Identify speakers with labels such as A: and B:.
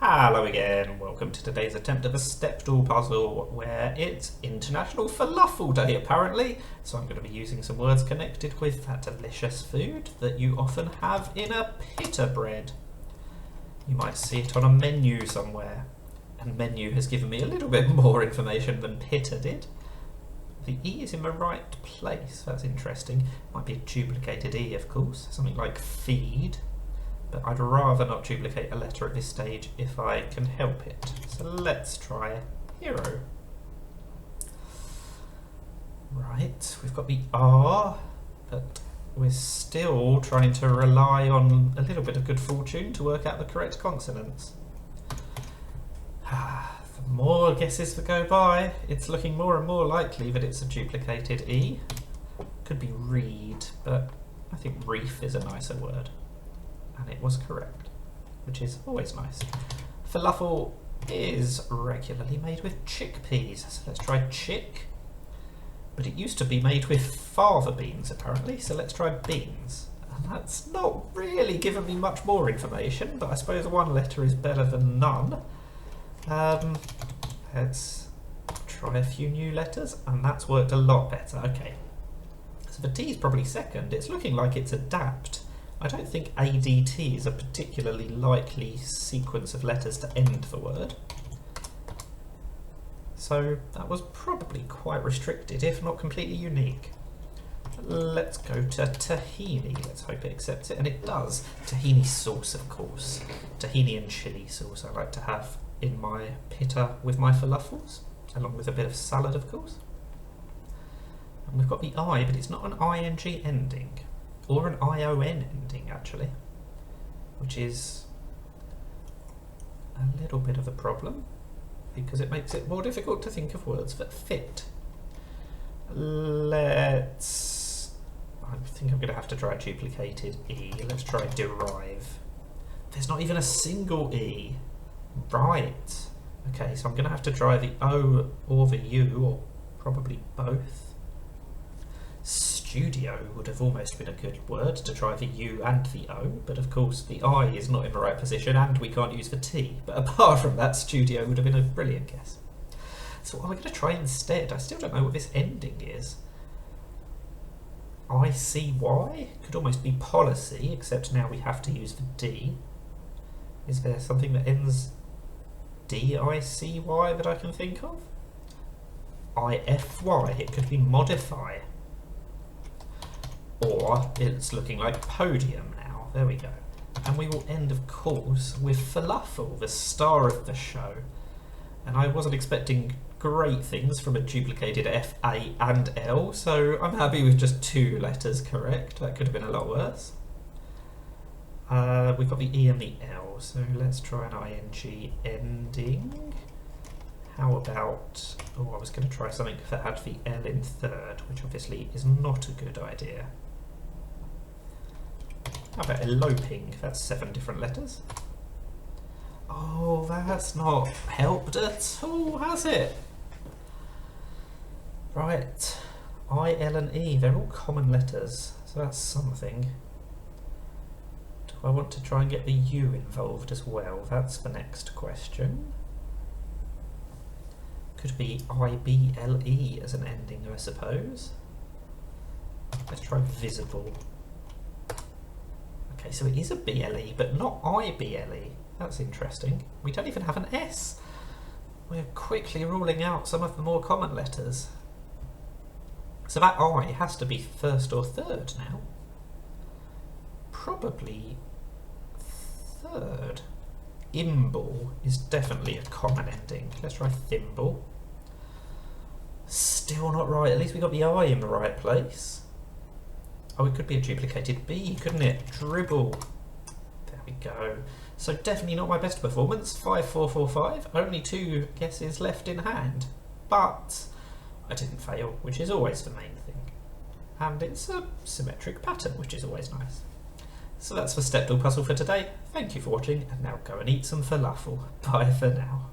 A: Hello again, welcome to today's attempt of a Stepdle puzzle where it's International Falafel Day apparently, so I'm going to be using some words connected with that delicious food that you often have in a pita bread. You might see it on a menu somewhere, and menu has given me a little bit more information than pita did. The E is in the right place, that's interesting. Might be a duplicated E of course, something like feed. But I'd rather not duplicate a letter at this stage if I can help it. So let's try hero. Right, we've got the R, but we're still trying to rely on a little bit of good fortune to work out the correct consonants. The more guesses that go by, it's looking more and more likely that it's a duplicated E. Could be reed, but I think reef is a nicer word. And it was correct, which is always nice. Falafel is regularly made with chickpeas, so let's try chick. But it used to be made with fava beans apparently, so let's try beans. And that's not really given me much more information, but I suppose one letter is better than none. Let's try a few new letters, and that's worked a lot better. Okay, so the T is probably second. It's looking like it's adapt. I don't think ADT is a particularly likely sequence of letters to end the word. So that was probably quite restricted, if not completely unique. Let's go to tahini. Let's hope it accepts it, and it does. Tahini sauce, of course. Tahini and chili sauce I like to have in my pita with my falafels, along with a bit of salad, of course. And we've got the I, but it's not an ing ending. Or an ION ending actually, which is a little bit of a problem because it makes it more difficult to think of words that fit. I think I'm going to have to try a duplicated E. Let's try derive. There's not even a single E. Right. Okay, so I'm going to have to try the O or the U, or probably both. Studio would have almost been a good word to try the U and the O, but of course the I is not in the right position and we can't use the T. But apart from that, studio would have been a brilliant guess. So what am I going to try instead? I still don't know what this ending is. ICY could almost be policy, except now we have to use the D. Is there something that ends DICY that I can think of? IFY, it could be modify. Or it's looking like podium now. There we go. And we will end, of course, with falafel, the star of the show. And I wasn't expecting great things from a duplicated F, A and L, so I'm happy with just 2 letters correct. That could have been a lot worse. We've got the E and the L, so let's try an ing ending. How about... oh, I was going to try something that had the L in third, which obviously is not a good idea. How about eloping? That's 7 different letters. Oh, that's not helped at all, has it? Right, I, L and E, they're all common letters, so that's something. Do I want to try and get the U involved as well? That's the next question. Could be IBLE as an ending, I suppose. Let's try visible. Okay, so it is a BLE, but not IBLE. That's interesting. We don't even have an S. We're quickly ruling out some of the more common letters. So that I has to be first or third now. Probably third. Imble is definitely a common ending. Let's try thimble. Still not right. At least we got the I in the right place. Oh, it could be a duplicated B, couldn't it? Dribble. There we go. So definitely not my best performance. 5-4-4-5. Only 2 guesses left in hand. But I didn't fail, which is always the main thing. And it's a symmetric pattern, which is always nice. So that's the Stepdle puzzle for today. Thank you for watching, and now go and eat some falafel. Bye for now.